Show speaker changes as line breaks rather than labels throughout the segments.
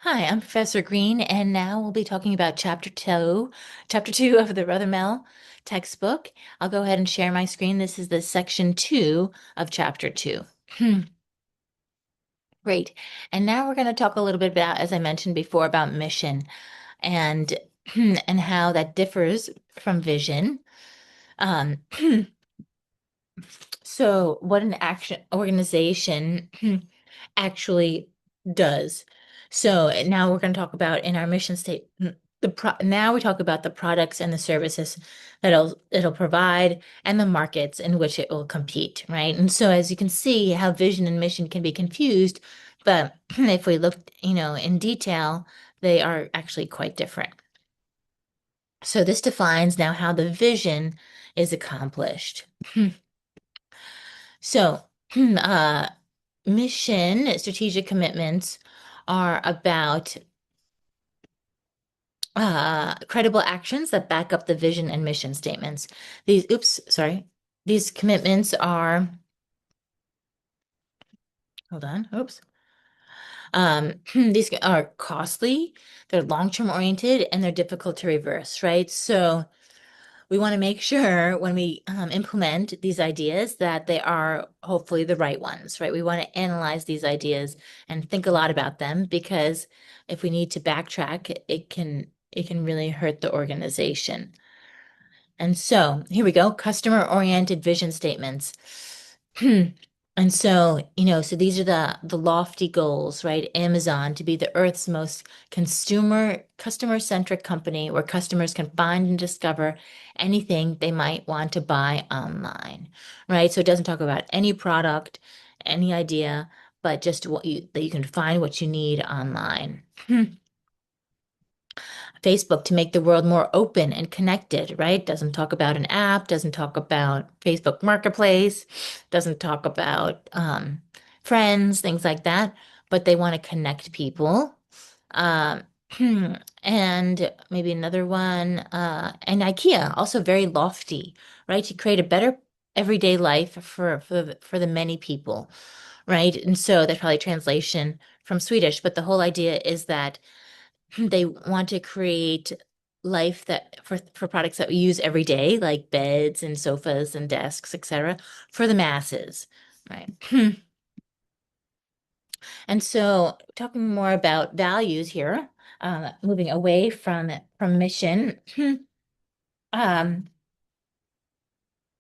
Hi, I'm Professor Green, and now we'll be talking about chapter two of the Rothermel textbook. I'll go ahead and share my screen. This is the section two of chapter two. Great. And now we're going to talk a little bit about, as I mentioned before, about mission and and how that differs from vision. Um, so what an action organization actually does. So now we're going to talk about in our mission statement now we talk about the products and the services that it'll provide and the markets in which it will compete, right? And so as you can see how vision and mission can be confused, but if we look, in detail, they are actually quite different. So this defines now how the vision is accomplished. So, uh, mission strategic commitments are about credible actions that back up the vision and mission statements. These commitments are, hold on, oops. These are costly, they're long-term oriented, and they're difficult to reverse, right? So, we want to make sure when we implement these ideas that they are hopefully the right ones, right? We want to analyze these ideas and think a lot about them because if we need to backtrack, it can really hurt the organization. And so here we go, customer-oriented vision statements. And so, so these are the lofty goals, right? Amazon to be the Earth's most customer-centric company where customers can find and discover anything they might want to buy online, right? So it doesn't talk about any product, any idea, but just that you can find what you need online. Facebook to make the world more open and connected, right? Doesn't talk about an app, doesn't talk about Facebook Marketplace, doesn't talk about friends, things like that, but they want to connect people. Um, and maybe another one, and IKEA, also very lofty, right? To create a better everyday life for the many people, right? And so that's probably translation from Swedish, but the whole idea is that they want to create life that for products that we use every day, like beds and sofas and desks, etc., for the masses, right? And so, talking more about values here, moving away from mission. Um,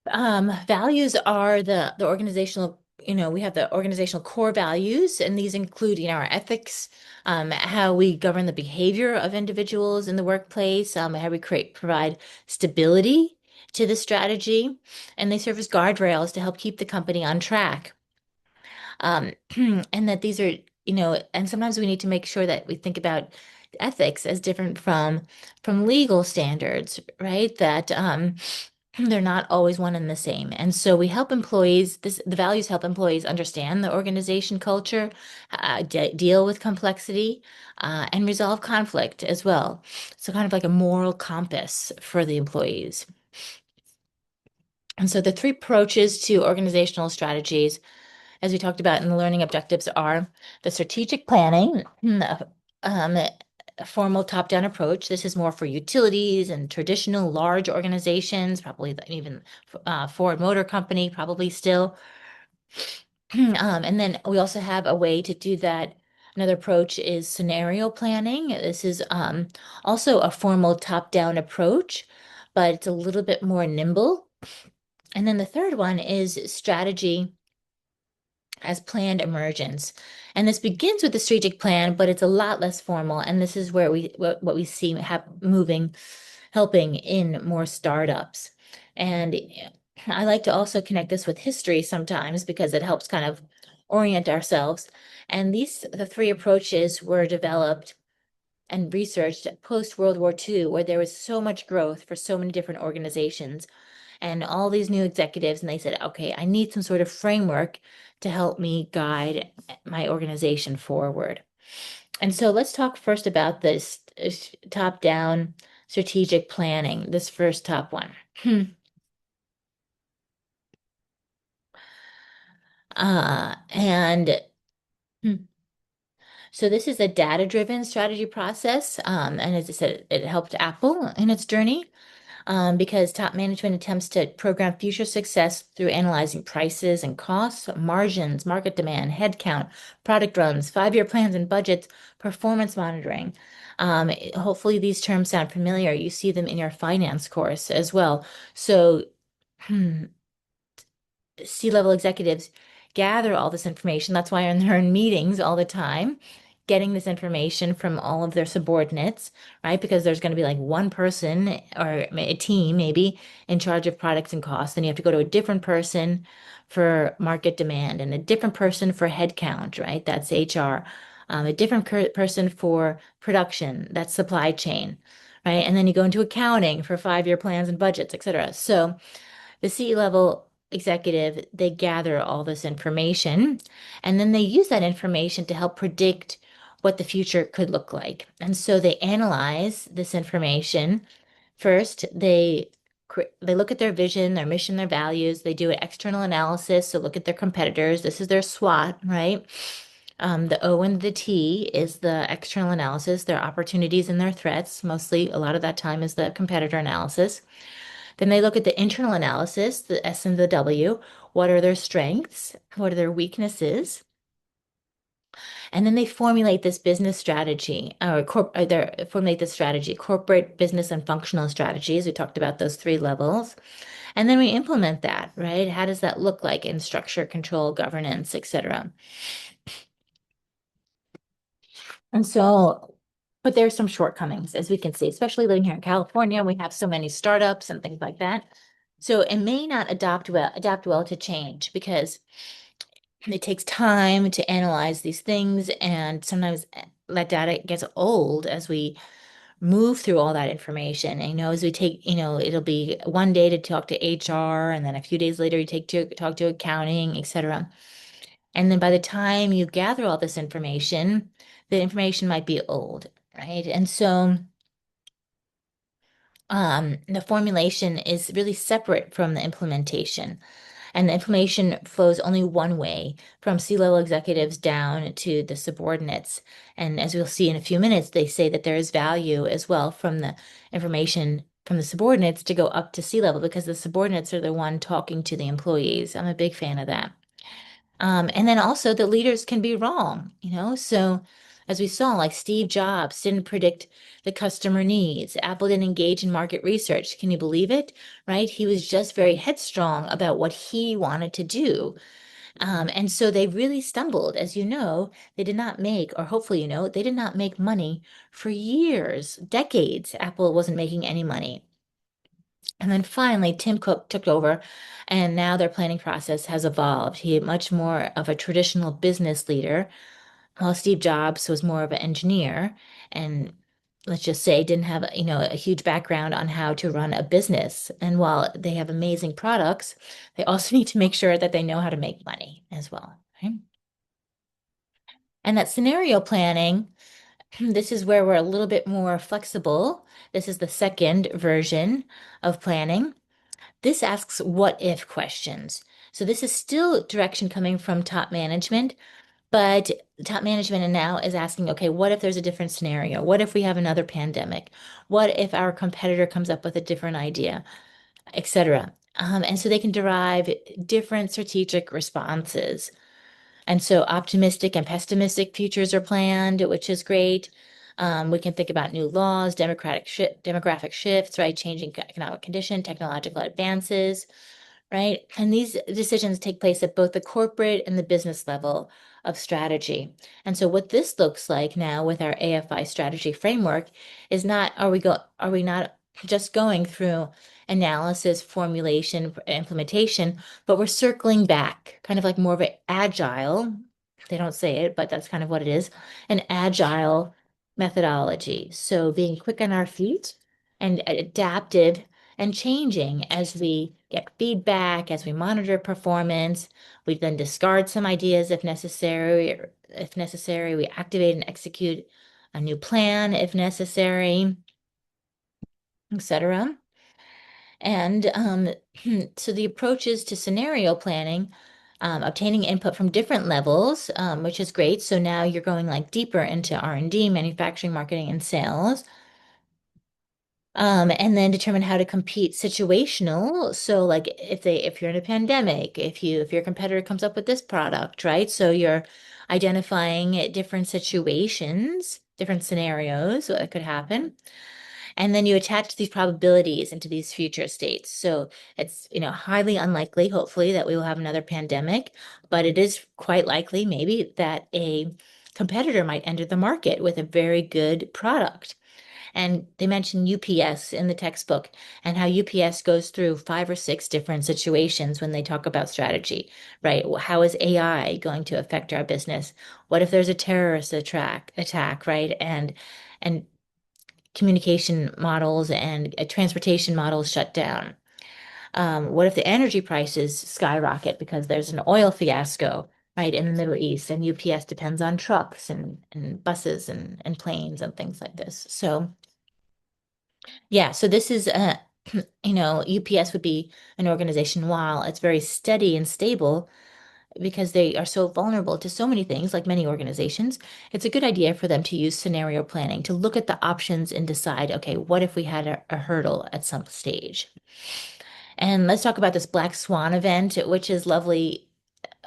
Values are the organizational, we have the organizational core values, and these include, our ethics, how we govern the behavior of individuals in the workplace, how we provide stability to the strategy, and they serve as guardrails to help keep the company on track. Um, and that these are, and sometimes we need to make sure that we think about ethics as different from legal standards, right? That they're not always one and the same. And so we help the values help employees understand the organization culture, deal with complexity, and resolve conflict as well. So kind of like a moral compass for the employees. And so the three approaches to organizational strategies, as we talked about in the learning objectives, are the strategic planning, a formal top-down approach. This is more for utilities and traditional large organizations, probably even Ford Motor Company, probably still. And then we also have a way to do that. Another approach is scenario planning. This is also a formal top-down approach, but it's a little bit more nimble. And then the third one is strategy as planned emergence. And this begins with the strategic plan, but it's a lot less formal. And this is where what we see helping in more startups. And I like to also connect this with history sometimes because it helps kind of orient ourselves. And the three approaches were developed and researched post World War II, where there was so much growth for so many different organizations and all these new executives, and they said, okay, I need some sort of framework to help me guide my organization forward. And so let's talk first about this top-down strategic planning, this first top one. And So this is a data-driven strategy process. And as I said, it helped Apple in its journey because top management attempts to program future success through analyzing prices and costs, margins, market demand, headcount, product runs, 5-year plans and budgets, performance monitoring. Hopefully these terms sound familiar. You see them in your finance course as well. So C-level executives gather all this information. That's why they're in meetings all the time, getting this information from all of their subordinates, right? Because there's going to be like one person or a team maybe in charge of products and costs. Then you have to go to a different person for market demand and a different person for headcount, right? That's HR. A different person for production, that's supply chain, right? And then you go into accounting for 5-year plans and budgets, et cetera. So the C-level executive, they gather all this information and then they use that information to help predict what the future could look like. And so they analyze this information. First, they look at their vision, their mission, their values. They do an external analysis, so look at their competitors. This is their SWOT, right? The O and the T is the external analysis, their opportunities and their threats. Mostly, a lot of that time is the competitor analysis. Then they look at the internal analysis, the S and the W. What are their strengths? What are their weaknesses? And then they formulate this business strategy, or formulate this strategy, corporate, business, and functional strategies. We talked about those 3 levels. And then we implement that, right? How does that look like in structure, control, governance, etc.? And so, but there's some shortcomings, as we can see, especially living here in California. We have so many startups and things like that. So it may not adapt well to change because it takes time to analyze these things, and sometimes that data gets old as we move through all that information. And, as we take, it'll be one day to talk to HR, and then a few days later you take to talk to accounting, etc. And then by the time you gather all this information, the information might be old, right? And so the formulation is really separate from the implementation. And the information flows only one way from C-level executives down to the subordinates. And as we'll see in a few minutes, they say that there is value as well from the information from the subordinates to go up to C-level because the subordinates are the one talking to the employees. I'm a big fan of that. And then also the leaders can be wrong, So as we saw, like Steve Jobs didn't predict the customer needs. Apple didn't engage in market research. Can you believe it? Right? He was just very headstrong about what he wanted to do. And so they really stumbled. As you know, they did not make, or hopefully they did not make money for years, decades. Apple wasn't making any money. And then finally, Tim Cook took over, and now their planning process has evolved. He much more of a traditional business leader, while Steve Jobs was more of an engineer, and let's just say didn't have, a huge background on how to run a business. And while they have amazing products, they also need to make sure that they know how to make money as well. Right? And that scenario planning, this is where we're a little bit more flexible. This is the second version of planning. This asks what if questions. So this is still direction coming from top management, but top management now is asking, okay, what if there's a different scenario? What if we have another pandemic? What if our competitor comes up with a different idea, etc. And so they can derive different strategic responses. And so optimistic and pessimistic futures are planned, which is great. We can think about new laws, demographic shifts, right? Changing economic condition, technological advances, right? And these decisions take place at both the corporate and the business level of strategy. And so what this looks like now with our AFI strategy framework is not are we not just going through analysis, formulation, implementation, but we're circling back, kind of like more of an agile, they don't say it, but that's kind of what it is, an agile methodology. So being quick on our feet and adaptive and changing as we get feedback, as we monitor performance. We then discard some ideas if necessary. If necessary, we activate and execute a new plan if necessary, etc. And so the approaches to scenario planning obtaining input from different levels, which is great. So now you're going like deeper into R&D, manufacturing, marketing, and sales. And then determine how to compete situational. So like if you're in a pandemic, if your competitor comes up with this product, right? So you're identifying different situations, different scenarios that could happen. And then you attach these probabilities into these future states. So it's, highly unlikely, hopefully, that we will have another pandemic, but it is quite likely maybe that a competitor might enter the market with a very good product. And they mention UPS in the textbook and how UPS goes through five or six different situations when they talk about strategy, right? How is AI going to affect our business? What if there's a terrorist attack, right? And communication models and transportation models shut down. What if the energy prices skyrocket because there's an oil fiasco, right, in the Middle East, and UPS depends on trucks and buses and planes and things like this. So yeah, so this is UPS would be an organization while it's very steady and stable because they are so vulnerable to so many things, like many organizations. It's a good idea for them to use scenario planning to look at the options and decide, okay, what if we had a hurdle at some stage? And let's talk about this Black Swan event, which is a lovely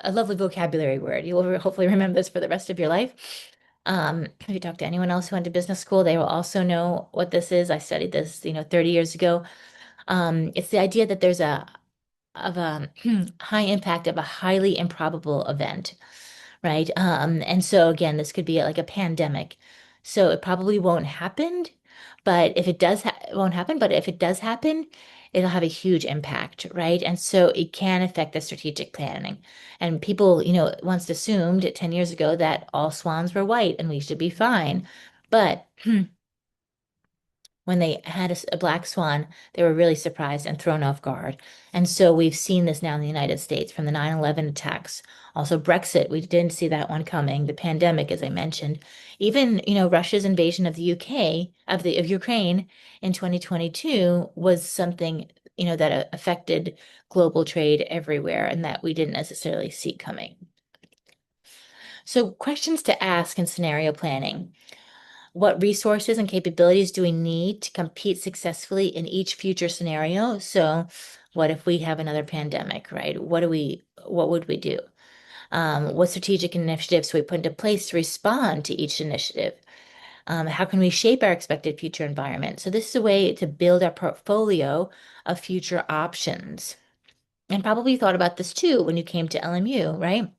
vocabulary word. You will hopefully remember this for the rest of your life. If you talk to anyone else who went to business school, they will also know what this is. I studied this, 30 years ago. It's the idea that there's a high impact of a highly improbable event, right? And so again, this could be like a pandemic. So it probably won't happen, but if it does, it won't happen. But if it does happen, it'll have a huge impact, right? And so it can affect the strategic planning. And people, once assumed 10 years ago that all swans were white and we should be fine. But when they had a black swan, they were really surprised and thrown off guard. And so we've seen this now in the United States from the 9/11 attacks. Also, Brexit, we didn't see that one coming. The pandemic, as I mentioned, even, Russia's invasion of the UK, of Ukraine in 2022 was something, that affected global trade everywhere and that we didn't necessarily see coming. So, questions to ask in scenario planning. What resources and capabilities do we need to compete successfully in each future scenario? So, what if we have another pandemic, right? What would we do? What strategic initiatives do we put into place to respond to each initiative? How can we shape our expected future environment? So, this is a way to build our portfolio of future options. And probably thought about this too when you came to LMU, right?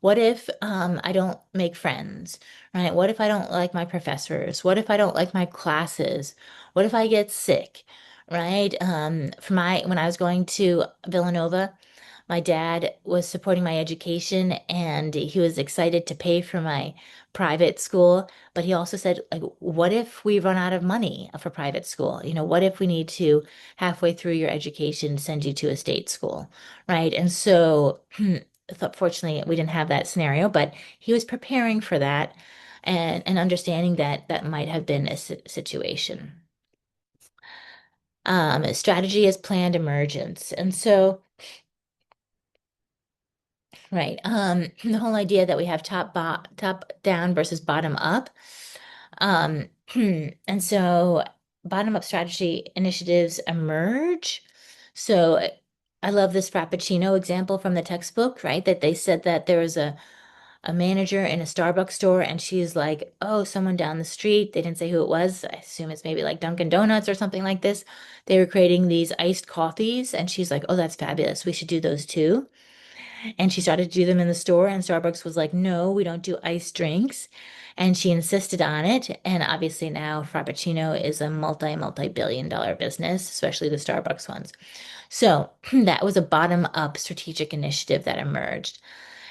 What if I don't make friends, right? What if I don't like my professors? What if I don't like my classes? What if I get sick, right? When I was going to Villanova, my dad was supporting my education and he was excited to pay for my private school. But he also said, like, what if we run out of money for private school? What if we need to halfway through your education send you to a state school, right? And so fortunately, we didn't have that scenario, but he was preparing for that and understanding that that might have been a situation. Strategy is planned emergence. And so, right, the whole idea that we have top down versus bottom up. Um, and so bottom up strategy initiatives emerge. So I love this Frappuccino example from the textbook, right? That they said that there was a manager in a Starbucks store and she's like, oh, someone down the street. They didn't say who it was. I assume it's maybe like Dunkin' Donuts or something like this. They were creating these iced coffees and she's like, oh, that's fabulous. We should do those too. And she started to do them in the store and Starbucks was like, no, we don't do iced drinks. And she insisted on it. And obviously now Frappuccino is a multi-billion dollar business, especially the Starbucks ones. So that was a bottom up strategic initiative that emerged.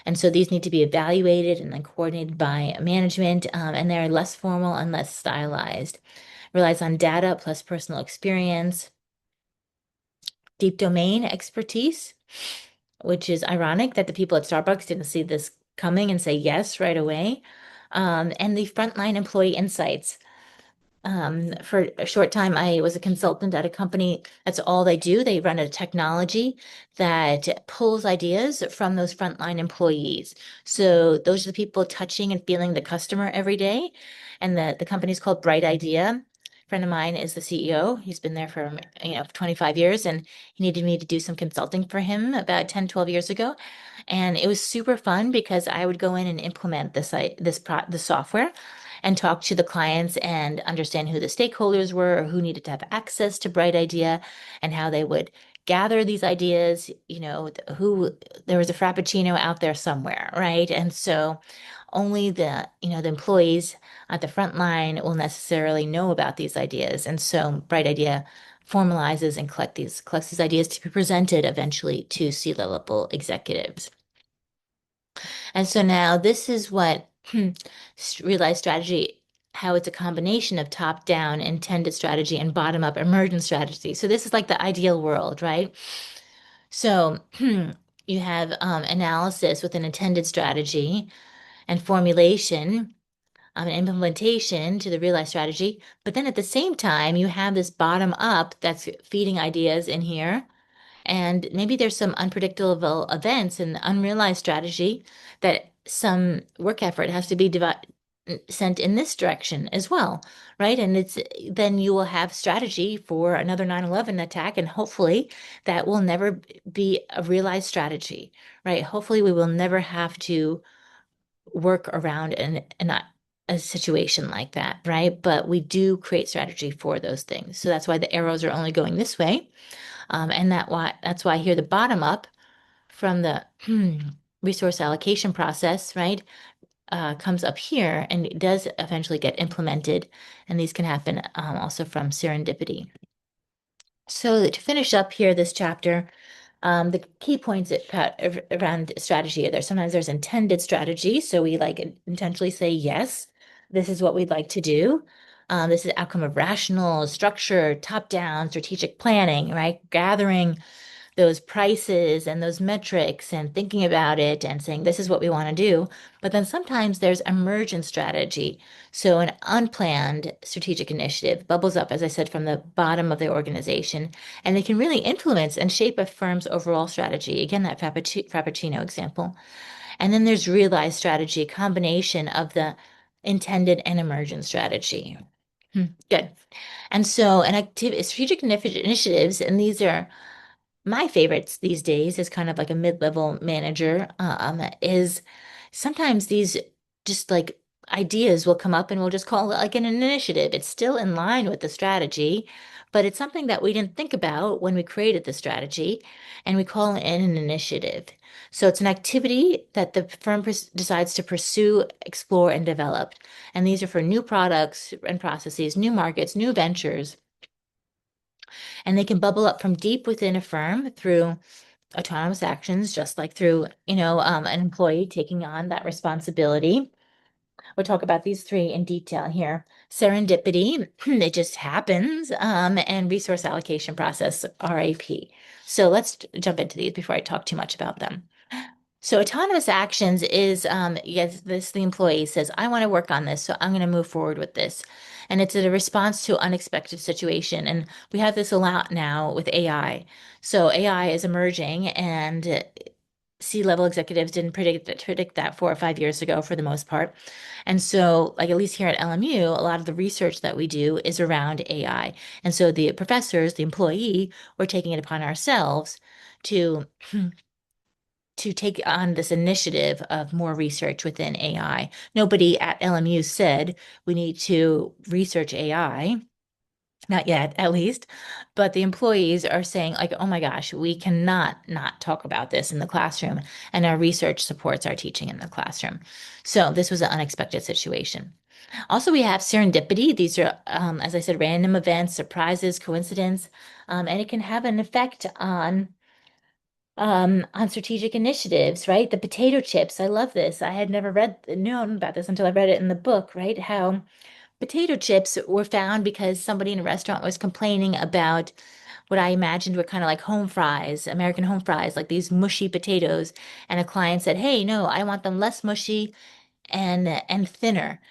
And so these need to be evaluated and then coordinated by management, and they're less formal and less stylized. Relies on data plus personal experience, deep domain expertise, which is ironic that the people at Starbucks didn't see this coming and say yes right away. And the frontline employee insights. For a short time, I was a consultant at a company. That's all they do. They run a technology that pulls ideas from those frontline employees. So those are the people touching and feeling the customer every day. And the company is called Bright Idea. A friend of mine is the CEO. He's been there for, 25 years, and he needed me to do some consulting for him about 10, 12 years ago. And it was super fun because I would go in and implement the software and talk to the clients and understand who the stakeholders were or who needed to have access to Bright Idea and how they would gather these ideas, who there was a frappuccino out there somewhere, right? And so only the employees at the front line will necessarily know about these ideas. And so Bright Idea formalizes and collects these ideas to be presented eventually to C-level executives. And so now this is what realized strategy, how it's a combination of top-down intended strategy and bottom-up emergent strategy. So this is like the ideal world, right? So you have analysis with an intended strategy and formulation and implementation to the realized strategy. But then at the same time, you have this bottom-up that's feeding ideas in here, and maybe there's some unpredictable events and unrealized strategy that some work effort has to be sent in this direction as well, right? And it's then you will have strategy for another 9/11 attack, and hopefully that will never be a realized strategy, right? Hopefully we will never have to work around a situation like that, right? But we do create strategy for those things. So that's why the arrows are only going this way. And that's why here the bottom up from the resource allocation process, right, comes up here and it does eventually get implemented. And these can happen also from serendipity. So to finish up here this chapter, the key points around strategy are sometimes there's intended strategy. So we like intentionally say, yes, this is what we'd like to do. This is outcome of rational, structured, top-down strategic planning, right? Gathering those prices and those metrics and thinking about it and saying, this is what we want to do. But then sometimes there's emergent strategy. So an unplanned strategic initiative bubbles up, as I said, from the bottom of the organization, and they can really influence and shape a firm's overall strategy. Again, that Frappuccino example. And then there's realized strategy, a combination of the intended and emergent strategy. Good. And so an active strategic initiatives, and these are my favorites these days is kind of like a mid-level manager, is sometimes these just like ideas will come up and we'll just call it like an initiative. It's still in line with the strategy, but it's something that we didn't think about when we created the strategy, and we call it an initiative. So it's an activity that the firm decides to pursue, explore, and develop. And these are for new products and processes, new markets, new ventures, and they can bubble up from deep within a firm through autonomous actions, just like through, an employee taking on that responsibility. We'll talk about these three in detail here. Serendipity, it just happens, and resource allocation process, RAP. So let's jump into these before I talk too much about them. So autonomous actions is, yes, the employee says, I want to work on this, so I'm going to move forward with this. And it's a response to unexpected situation. And we have this a lot now with AI. So AI is emerging, and C-level executives didn't predict that 4 or 5 years ago for the most part. And so, like at least here at LMU, a lot of the research that we do is around AI. And so the professors, the employee, we're taking it upon ourselves to take on this initiative of more research within AI. Nobody at LMU said we need to research AI, not yet, at least, but the employees are saying like, oh my gosh, we cannot not talk about this in the classroom, and our research supports our teaching in the classroom. So this was an unexpected situation. Also, we have serendipity. These are, as I said, random events, surprises, coincidence, and it can have an effect on strategic initiatives, right? The potato chips. I love this. I had never known about this until I read it in the book, right? How potato chips were found because somebody in a restaurant was complaining about what I imagined were kind of like home fries, American home fries, like these mushy potatoes. And a client said, "Hey, no, I want them less mushy and thinner."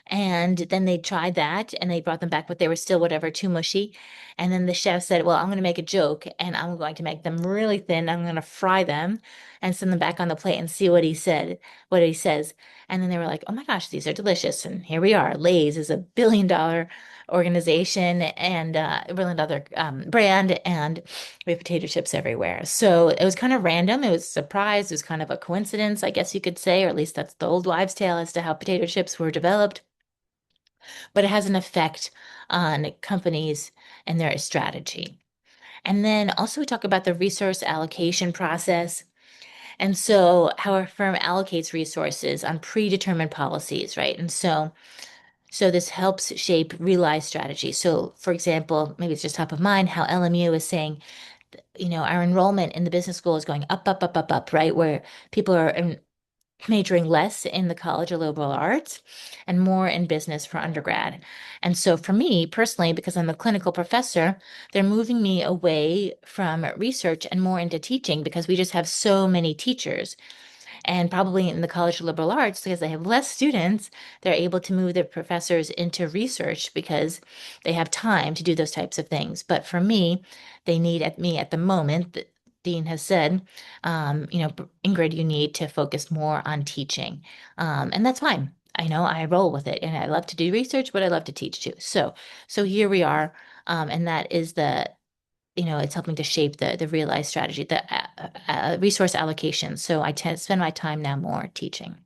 And then they tried that and they brought them back, but they were still whatever, too mushy. And then the chef said, well, I'm going to make a joke and I'm going to make them really thin. I'm going to fry them and send them back on the plate and see what he said, what he says. And then they were like, oh my gosh, these are delicious. And here we are. Lay's is $1 billion organization and $1 billion brand, and we have potato chips everywhere. So it was kind of random. It was a surprise. It was kind of a coincidence, I guess you could say, or at least that's the old wives' tale as to how potato chips were developed. But it has an effect on companies and their strategy. And then also we talk about the resource allocation process. And so how a firm allocates resources on predetermined policies, right? And so this helps shape realized strategy. So for example, maybe it's just top of mind how LMU is saying, our enrollment in the business school is going up, up, up, up, up, right? Where people are majoring less in the College of Liberal Arts and more in business for undergrad. And so for me personally, because I'm a clinical professor, they're moving me away from research and more into teaching because we just have so many teachers. And probably in the College of Liberal Arts, because they have less students, they're able to move their professors into research because they have time to do those types of things. But for me, they need at me at the moment. The dean has said, Ingrid, you need to focus more on teaching. And that's fine. I know I roll with it and I love to do research, but I love to teach too. So here we are. And that is it's helping to shape the realized strategy, the resource allocation. So I tend to spend my time now more teaching.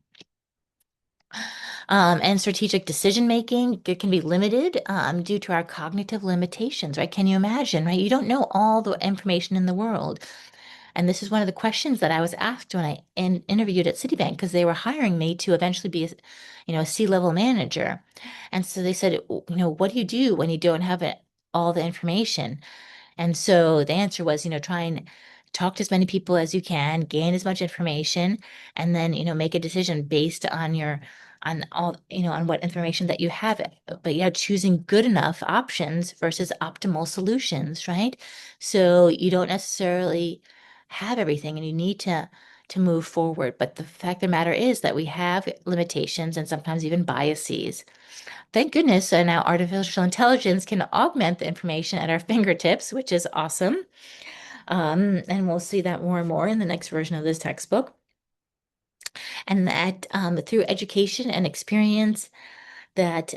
And strategic decision making, it can be limited due to our cognitive limitations, right? Can you imagine, right? You don't know all the information in the world. And this is one of the questions that I was asked when I interviewed at Citibank because they were hiring me to eventually be a C-level manager. And so they said, what do you do when you don't have all the information? And so the answer was, try and talk to as many people as you can, gain as much information, and then, make a decision based on on all, on what information that you have. But yeah, choosing good enough options versus optimal solutions, right? So you don't necessarily have everything and you need to move forward. But the fact of the matter is that we have limitations and sometimes even biases. Thank goodness now artificial intelligence can augment the information at our fingertips, which is awesome. And we'll see that more and more in the next version of this textbook. And that through education and experience, that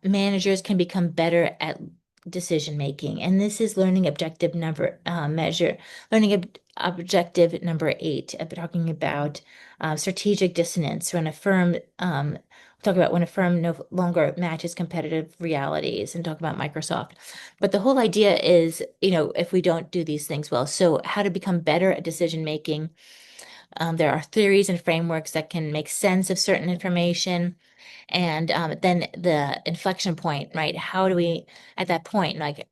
managers can become better at decision making. And this is learning objective number 8, talking about strategic dissonance when a firm, talk about when a firm no longer matches competitive realities and talk about Microsoft. But the whole idea is, if we don't do these things well, so how to become better at decision making. There are theories and frameworks that can make sense of certain information. And then the inflection point, right? How do we, at that point, like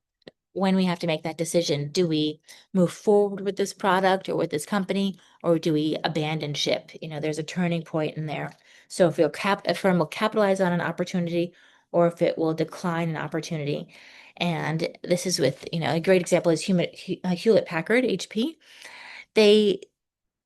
when we have to make that decision, do we move forward with this product or with this company, or do we abandon ship? There's a turning point in there. So if a firm will capitalize on an opportunity or if it will decline an opportunity. And this is with, a great example is Hewlett Packard, HP. They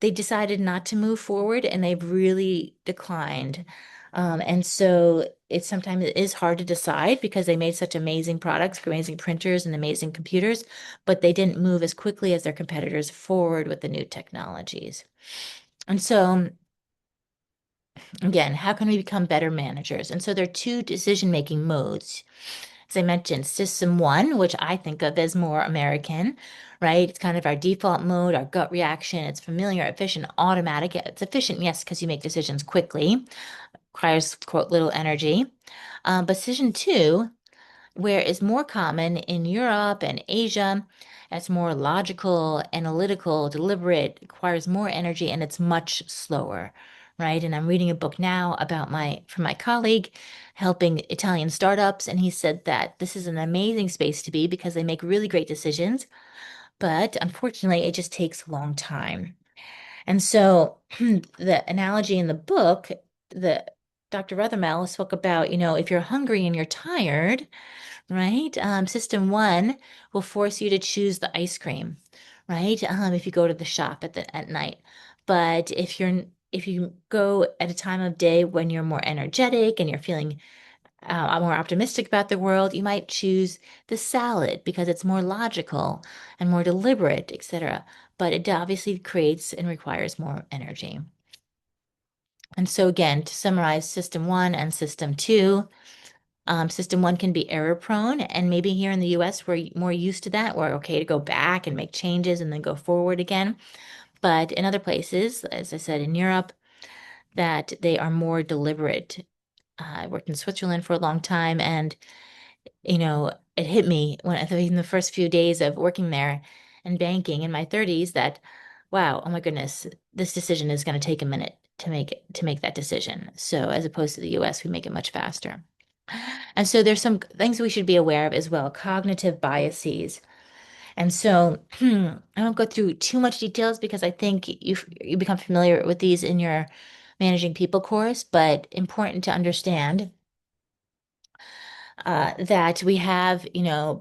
they decided not to move forward and they've really declined. And so sometimes it is hard to decide because they made such amazing products, amazing printers and amazing computers, but they didn't move as quickly as their competitors forward with the new technologies. And so again, how can we become better managers? And so there are two decision-making modes. As I mentioned, system one, which I think of as more American, right? It's kind of our default mode, our gut reaction. It's familiar, efficient, automatic. It's efficient, yes, because you make decisions quickly, requires, quote, little energy. But decision two, where is more common in Europe and Asia, it's more logical, analytical, deliberate, requires more energy, and it's much slower, right? And I'm reading a book now about from my colleague helping Italian startups, and he said that this is an amazing space to be because they make really great decisions, but unfortunately, it just takes a long time. And so the analogy in the book, the Dr. Rothermel spoke about, if you're hungry and you're tired, right? System one will force you to choose the ice cream, right? If you go to the shop at night. But if you're if you go at a time of day when you're more energetic and you're feeling more optimistic about the world, you might choose the salad because it's more logical and more deliberate, etc. But it obviously creates and requires more energy. And so, again, to summarize system one and system two, system one can be error prone. And maybe here in the US, we're more used to that. We're okay to go back and make changes and then go forward again. But in other places, as I said, in Europe, that they are more deliberate. I worked in Switzerland for a long time, and it hit me when in the first few days of working there and banking in my 30s that, wow, oh my goodness, this decision is going to take a minute to make that decision. So as opposed to the US, we make it much faster. And so there's some things we should be aware of as well, cognitive biases. And so I won't go through too much details because I think you become familiar with these in your managing people course, but important to understand that we have,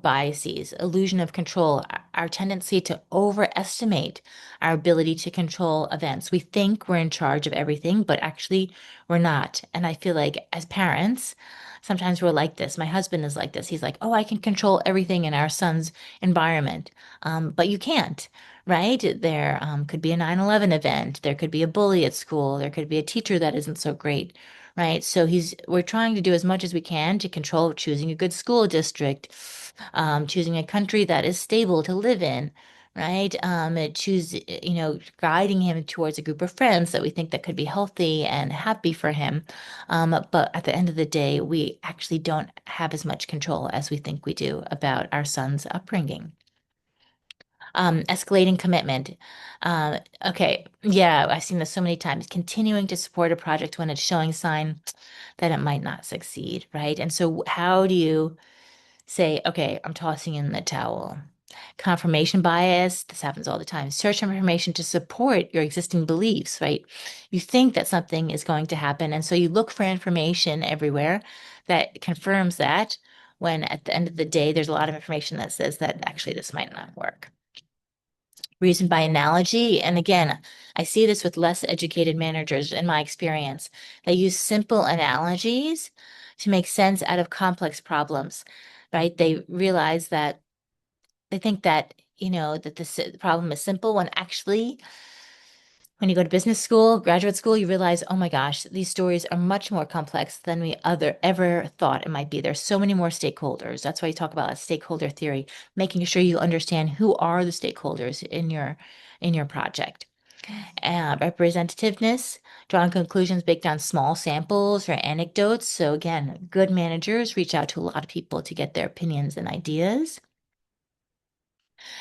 biases, illusion of control, our tendency to overestimate our ability to control events. We think we're in charge of everything, but actually we're not. And I feel like as parents, sometimes we're like this. My husband is like this. He's like, oh, I can control everything in our son's environment. But you can't. Right? There could be a 9/11 event. There could be a bully at school. There could be a teacher that isn't so great, right? So we're trying to do as much as we can to control choosing a good school district, choosing a country that is stable to live in, right? Guiding him towards a group of friends that we think that could be healthy and happy for him. But at the end of the day, we actually don't have as much control as we think we do about our son's upbringing. Escalating commitment. Okay, yeah, I've seen this so many times. Continuing to support a project when it's showing sign that it might not succeed, right? And so, how do you say, okay, I'm tossing in the towel? Confirmation bias, this happens all the time. Search for information to support your existing beliefs, right? You think that something is going to happen, and so you look for information everywhere that confirms that, when at the end of the day, there's a lot of information that says that actually this might not work. Reason by analogy. And again, I see this with less educated managers in my experience. They use simple analogies to make sense out of complex problems, right? They realize that they think that, that this problem is simple when actually when you go to business school, graduate school, you realize, oh my gosh, these stories are much more complex than we other ever thought it might be. There's so many more stakeholders. That's why you talk about a stakeholder theory, making sure you understand who are the stakeholders in your project. Representativeness, drawing conclusions based on small samples or anecdotes. So again, good managers reach out to a lot of people to get their opinions and ideas.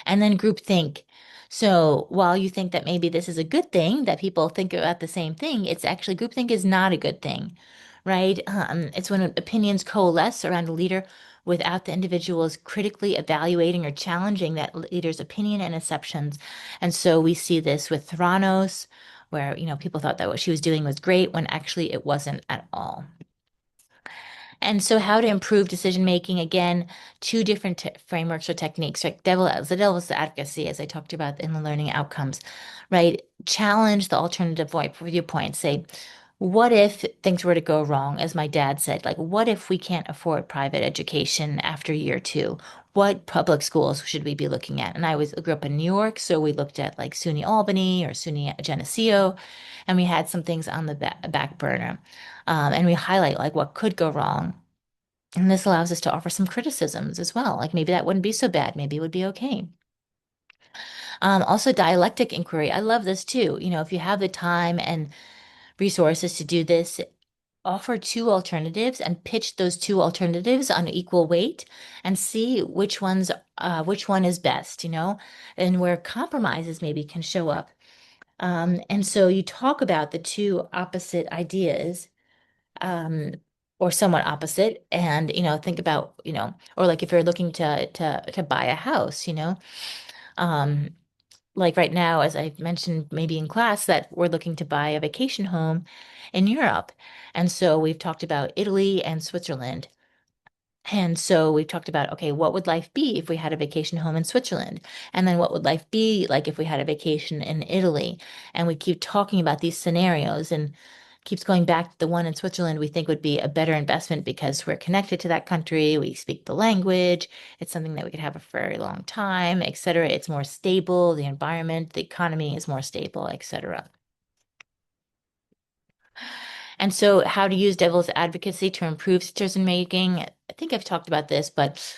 And then groupthink. So while you think that maybe this is a good thing, that people think about the same thing, it's actually groupthink is not a good thing, right? It's when opinions coalesce around a leader without the individuals critically evaluating or challenging that leader's opinion and assumptions. And so we see this with Theranos, where, people thought that what she was doing was great when actually it wasn't at all. And so, how to improve decision making? Again, two different frameworks or techniques, right? The devil's advocacy, as I talked about in the learning outcomes, right? Challenge the alternative viewpoint. Say, what if things were to go wrong? As my dad said, like, what if we can't afford private education after year two? What public schools should we be looking at? And grew up in New York, so we looked at like SUNY Albany or SUNY Geneseo, and we had some things on the back burner. And we highlight like what could go wrong. And this allows us to offer some criticisms as well. Like maybe that wouldn't be so bad. Maybe it would be okay. Also, dialectic inquiry. I love this too. If you have the time and resources to do this, offer two alternatives and pitch those two alternatives on equal weight and see which one is best, and where compromises maybe can show up. And so you talk about the two opposite ideas, um, or somewhat opposite, and think about, or like if you're looking to buy a house, um, like right now, as I mentioned maybe in class, that we're looking to buy a vacation home in Europe. And so we've talked about Italy and Switzerland. And so we've talked about, okay, what would life be if we had a vacation home in Switzerland? And then what would life be like if we had a vacation in Italy? And we keep talking about these scenarios and keeps going back to the one in Switzerland we think would be a better investment because we're connected to that country, we speak the language, it's something that we could have a very long time, et cetera. It's more stable, the environment, the economy is more stable, et cetera. And so, how to use devil's advocacy to improve decision making. I think I've talked about this, but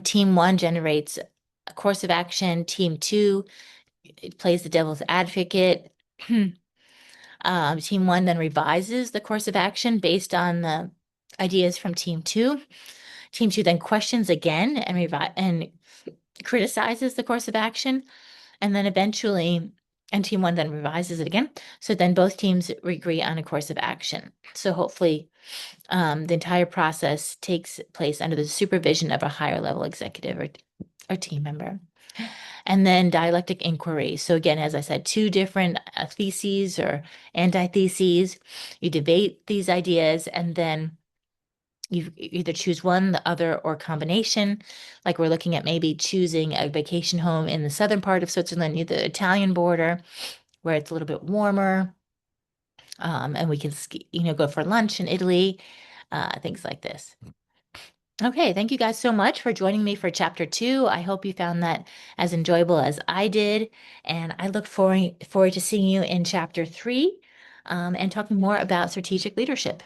team one generates a course of action. Team two, it plays the devil's advocate. Team one then revises the course of action based on the ideas from team two. Team two then questions again and criticizes the course of action. And then eventually, and team one then revises it again. So then both teams agree on a course of action. So hopefully, the entire process takes place under the supervision of a higher level executive or team member. And then dialectic inquiry. So again, as I said, two different theses or antitheses. You debate these ideas and then you either choose one, the other, or combination. Like we're looking at maybe choosing a vacation home in the southern part of Switzerland near the Italian border, where it's a little bit warmer, and we can ski, go for lunch in Italy, things like this. Okay, thank you guys so much for joining me for chapter two. I hope you found that as enjoyable as I did, and I look forward to seeing you in chapter three, and talking more about strategic leadership.